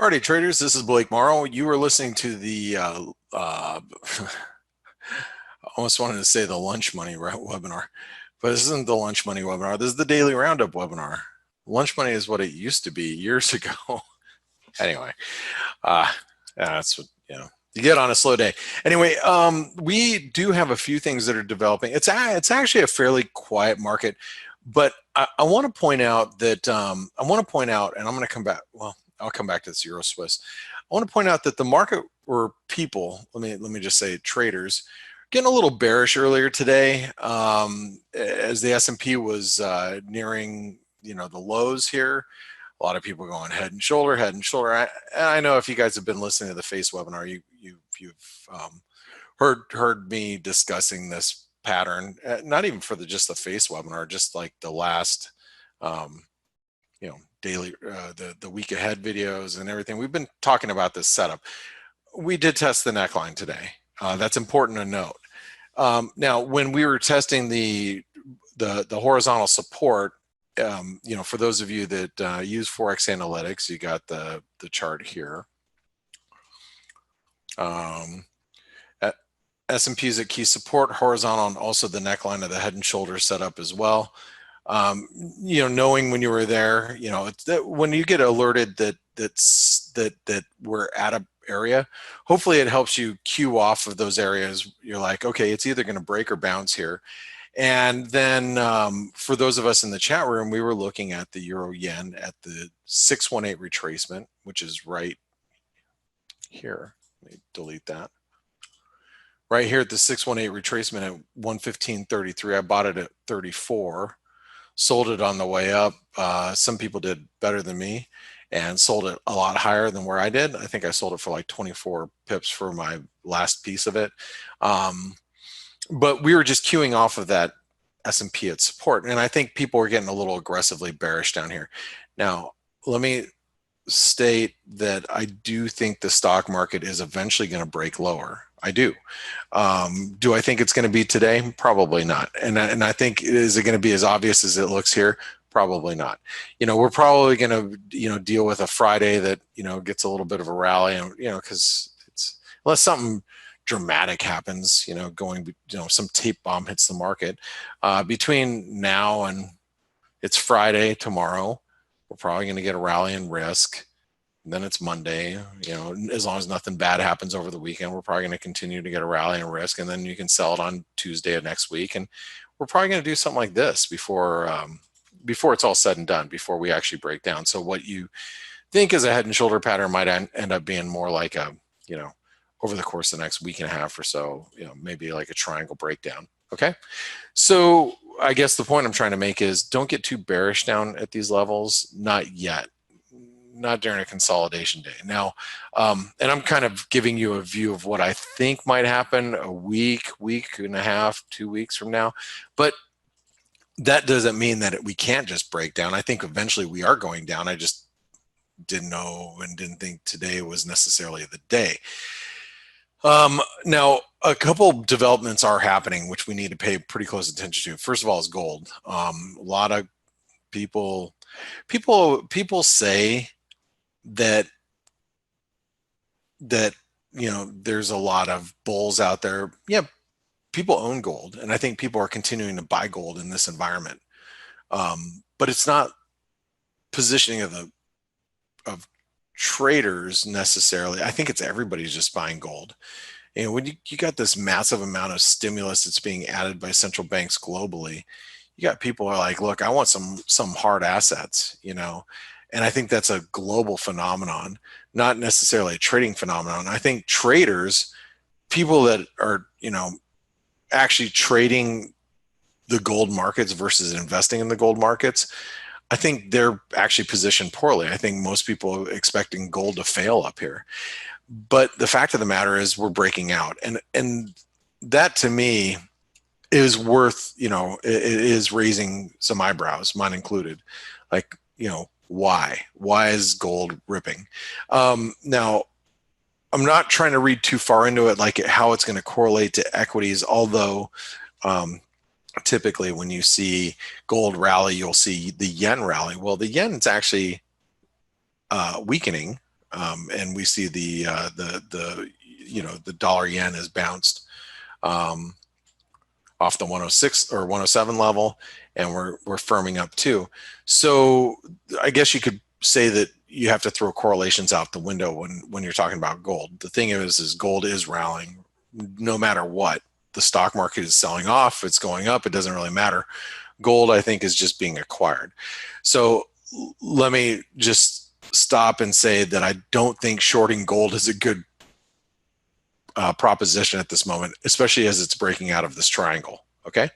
Alrighty, traders, this is Blake Morrow. You are listening to the, I almost wanted to say the lunch money webinar, but this isn't the lunch money webinar. This is the Daily Roundup webinar. Lunch money is what it used to be years ago. Anyway, that's what, you get on a slow day. Anyway, we do have a few things that are developing. It's actually a fairly quiet market, but I want to point out that, and I'm going to come back, well, I'll come back to this Euro Swiss. I want to point out that the market or people, let me just say traders, getting a little bearish earlier today as the S&P was nearing, the lows here. A lot of people going head and shoulder, head and shoulder. I know if you guys have been listening to the FACE webinar, you've heard me discussing this pattern, not even for just the FACE webinar, just like the last, daily, the week ahead videos and everything. We've been talking about this setup. We did test the neckline today. That's important to note. Now, when we were testing the horizontal support, for those of you that use ForexAnalytix, you got the chart here. S&P is at key support, horizontal, and also the neckline of the head and shoulders setup as well. Knowing when you were there, it's that when you get alerted that we're at a area, hopefully it helps you cue off of those areas. You're like, okay, it's either going to break or bounce here. And then for those of us in the chat room, we were looking at the euro yen at the 618 retracement, which is right here. Let me delete that. Right here at the 618 retracement at 115.33. I bought it at 34. Sold it on the way up. Some people did better than me and sold it a lot higher than where I did. I think I sold it for like 24 pips for my last piece of it. But we were just queuing off of that S&P at support. And I think people are getting a little aggressively bearish down here. Now, let me state that I do think the stock market is eventually going to break lower. I do. Do I think it's going to be today? Probably not. And I think, is it going to be as obvious as it looks here? Probably not. We're probably going to, deal with a Friday that, gets a little bit of a rally, and, because it's, unless something dramatic happens, some tape bomb hits the market. Between now and it's Friday tomorrow, we're probably going to get a rally in risk. And then it's Monday, as long as nothing bad happens over the weekend, we're probably going to continue to get a rally in risk. And then you can sell it on Tuesday of next week. And we're probably going to do something like this before it's all said and done, before we actually break down. So what you think is a head and shoulder pattern might end up being more like a, over the course of the next week and a half or so, maybe like a triangle breakdown. Okay. So I guess the point I'm trying to make is don't get too bearish down at these levels. Not yet. Not during a consolidation day. Now, and I'm kind of giving you a view of what I think might happen a week and a half, 2 weeks from now. But that doesn't mean that we can't just break down. I think eventually we are going down. I just didn't know and didn't think today was necessarily the day. Now, a couple developments are happening, which we need to pay pretty close attention to. First of all is gold. A lot of people say that there's a lot of bulls out there. Yeah, people own gold, and I think people are continuing to buy gold in this environment. But it's not positioning of traders necessarily. I think it's everybody's just buying gold. When you got this massive amount of stimulus that's being added by central banks globally, you got people who are like, look, I want some hard assets, and I think that's a global phenomenon, not necessarily a trading phenomenon. I think traders, people that are, actually trading the gold markets versus investing in the gold markets, I think they're actually positioned poorly. I think most people are expecting gold to fail up here. But the fact of the matter is we're breaking out. And that to me is worth, it is raising some eyebrows, mine included. Like, why? Why is gold ripping? Now, I'm not trying to read too far into it, like how it's going to correlate to equities, although typically when you see gold rally, you'll see the yen rally. Well, the yen is actually weakening and we see the dollar yen has bounced off the 106 or 107 level, and we're firming up too. So I guess you could say that you have to throw correlations out the window when you're talking about gold. The thing is gold is rallying no matter what. The stock market is selling off, it's going up, it doesn't really matter. Gold, I think, is just being acquired. So let me just stop and say that I don't think shorting gold is a good proposition at this moment, especially as it's breaking out of this triangle. Okay,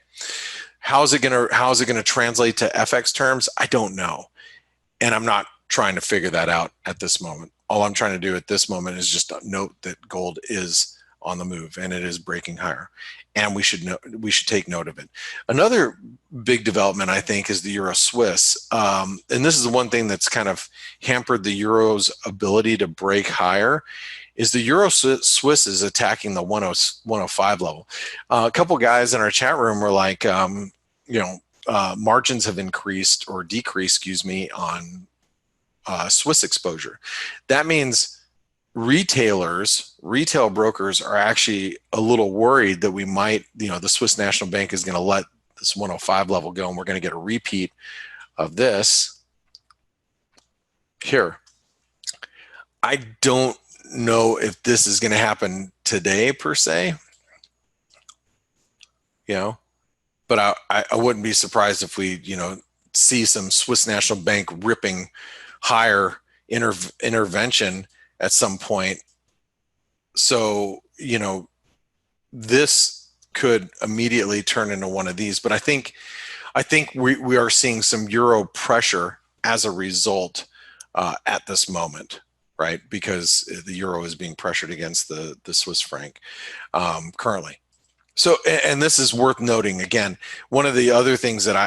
how is it gonna translate to FX terms? I don't know, and I'm not trying to figure that out at this moment. All I'm trying to do at this moment is just note that gold is on the move and it is breaking higher, and we should take note of it. Another big development, I think, is the Euro Swiss, and this is the one thing that's kind of hampered the Euro's ability to break higher. Is the Euro Swiss is attacking the 105 level. A couple guys in our chat room were like, margins have increased or decreased, excuse me, on Swiss exposure. That means retail brokers are actually a little worried that we might, the Swiss National Bank is going to let this 105 level go, and we're going to get a repeat of this here. I don't know if this is going to happen today per se, but I wouldn't be surprised if we, see some Swiss National Bank ripping higher intervention at some point. So, this could immediately turn into one of these, but I think we are seeing some euro pressure as a result at this moment. Right, because the euro is being pressured against the Swiss franc currently. So, and this is worth noting again. One of the other things that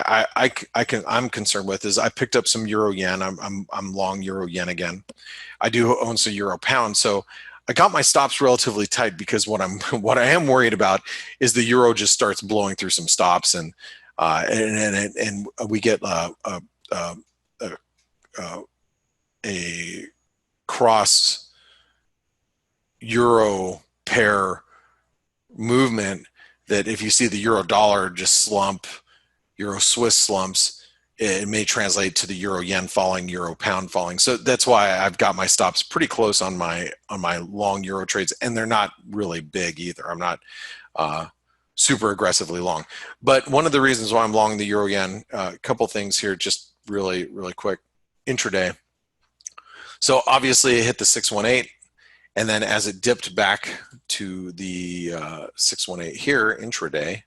I'm concerned with is I picked up some euro yen. I'm long euro yen again. I do own some euro pound, so I got my stops relatively tight because what I am worried about is the euro just starts blowing through some stops and we get a cross euro pair movement that if you see the euro dollar just slump, euro Swiss slumps, it may translate to the euro yen falling, euro pound falling. So that's why I've got my stops pretty close on my long euro trades, and they're not really big either. I'm not super aggressively long. But one of the reasons why I'm long the euro yen, a couple things here, just really quick. Intraday. So obviously it hit the 618, and then as it dipped back to the 618 here, intraday,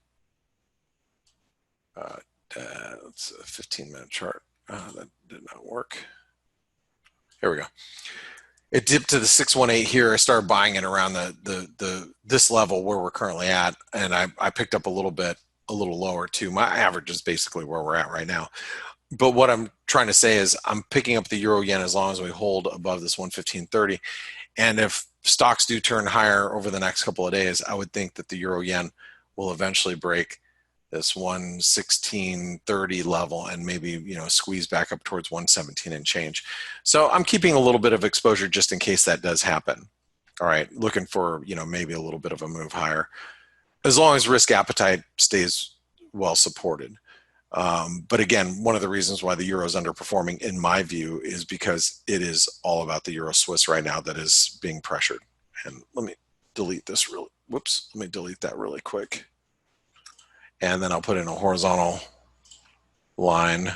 it's a 15-minute chart. That did not work. Here we go. It dipped to the 618 here. I started buying it around this level where we're currently at, and I picked up a little lower too. My average is basically where we're at right now. But what I'm trying to say is I'm picking up the euro yen as long as we hold above this 115.30. And if stocks do turn higher over the next couple of days, I would think that the euro yen will eventually break this 116.30 level and maybe, squeeze back up towards 117 and change. So I'm keeping a little bit of exposure just in case that does happen. All right, looking for, maybe a little bit of a move higher, as long as risk appetite stays well supported. But again, one of the reasons why the euro is underperforming, in my view, is because it is all about the euro Swiss right now that is being pressured. And let me delete this let me delete that really quick. And then I'll put in a horizontal line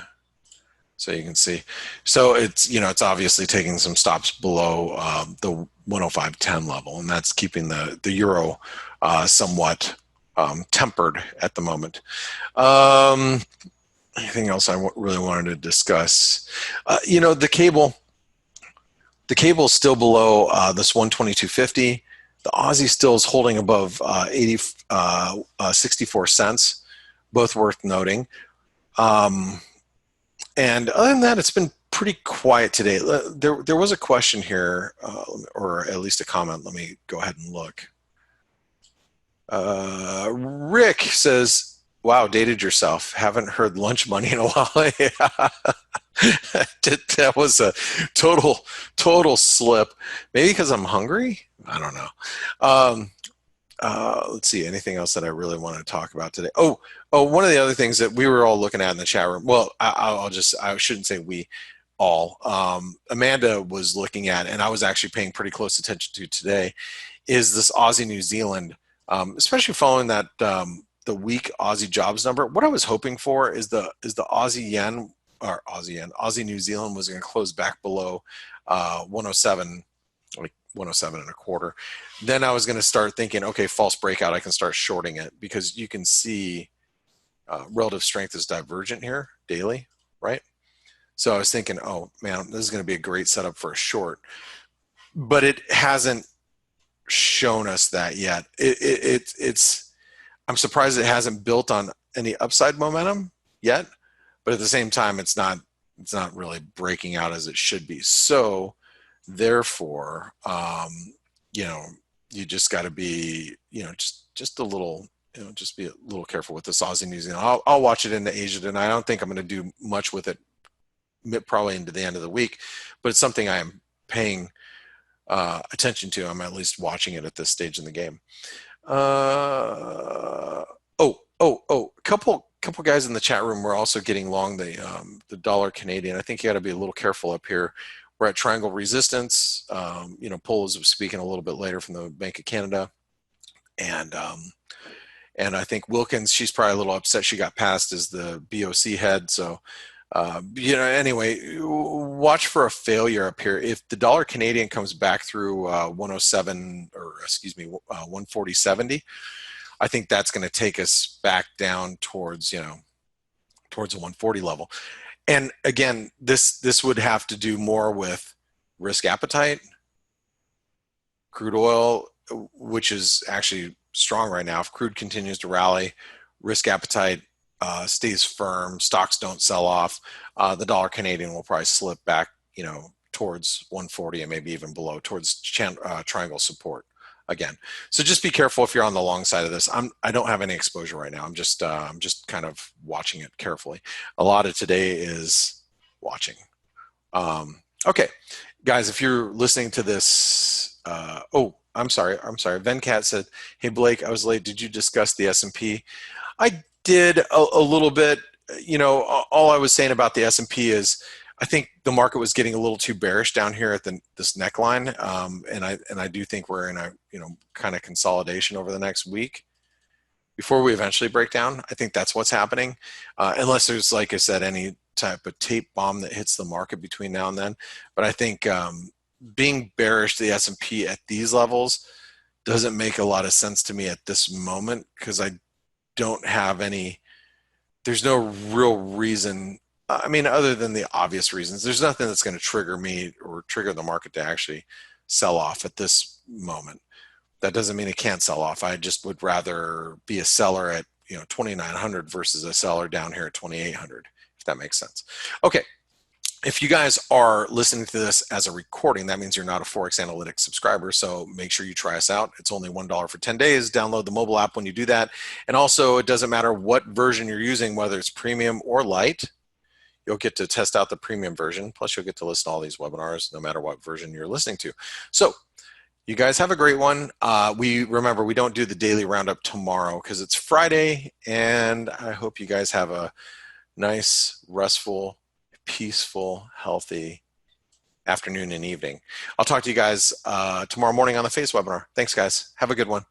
so you can see. So it's, it's obviously taking some stops below the 105.10 level, and that's keeping the euro somewhat tempered at the moment. Anything else I really wanted to discuss? The cable is still below this 122.50. The Aussie still is holding above 64 cents, both worth noting. And other than that, it's been pretty quiet today. There was a question here, or at least a comment. Let me go ahead and look. Rick says, wow, dated yourself. Haven't heard lunch money in a while. That was a total slip. Maybe because I'm hungry. I don't know. Um, let's see. Anything else that I really want to talk about today? One of the other things that we were all looking at in the chat room. Well, I shouldn't say we all. Amanda was looking at, and I was actually paying pretty close attention to today, is this Aussie New Zealand, especially following that the weak Aussie jobs number. What I was hoping for is the Aussie yen or Aussie New Zealand was going to close back below 107, like 107 and a quarter. Then I was going to start thinking, okay, false breakout, I can start shorting it because you can see relative strength is divergent here daily, right? So I was thinking, oh man, this is going to be a great setup for a short, but it hasn't shown us that yet. It's I'm surprised it hasn't built on any upside momentum yet, but at the same time, it's not really breaking out as it should be. So therefore, you just got to be, just a little, just be a little careful with this Aussie New Zealand. I'll watch it into Asia, and I don't think I'm going to do much with it probably into the end of the week, but it's something I am paying attention to. I'm at least watching it at this stage in the game. A couple guys in the chat room were also getting long the dollar Canadian. I think you got to be a little careful up here. We're at triangle resistance. Paul was speaking a little bit later from the Bank of Canada, and I think Wilkins, she's probably a little upset she got passed as the BOC head. So anyway, watch for a failure up here. If the dollar Canadian comes back through 107, or excuse me, 140.70, I think that's going to take us back down towards a 140 level. And again, this would have to do more with risk appetite, crude oil, which is actually strong right now. If crude continues to rally, risk appetite stays firm, stocks don't sell off, the dollar Canadian will probably slip back, towards 140 and maybe even below, towards triangle support again. So just be careful if you're on the long side of this. I don't have any exposure right now. I'm just kind of watching it carefully. A lot of today is watching. Okay, guys, if you're listening to this, I'm sorry. Venkat said, "Hey Blake, I was late. Did you discuss the S&P?" I did a little bit. All I was saying about the S&P is I think the market was getting a little too bearish down here at this neckline, and I do think we're in a kind of consolidation over the next week before we eventually break down. I think that's what's happening, unless there's, like I said, any type of tape bomb that hits the market between now and then. But I think being bearish to the S&P at these levels doesn't make a lot of sense to me at this moment, because I don't have there's no real reason. I mean, other than the obvious reasons, there's nothing that's going to trigger me or trigger the market to actually sell off at this moment. That doesn't mean it can't sell off. I just would rather be a seller at 2,900 versus a seller down here at 2,800, if that makes sense. Okay. If you guys are listening to this as a recording, that means you're not a ForexAnalytix subscriber, so make sure you try us out. It's only $1 for 10 days. Download the mobile app when you do that. And also, it doesn't matter what version you're using, whether it's premium or light, you'll get to test out the premium version. Plus, you'll get to listen to all these webinars, no matter what version you're listening to. So, you guys have a great one. Remember, we don't do the daily roundup tomorrow because it's Friday, and I hope you guys have a nice, restful, peaceful, healthy afternoon and evening. I'll talk to you guys tomorrow morning on the Face webinar. Thanks, guys. Have a good one.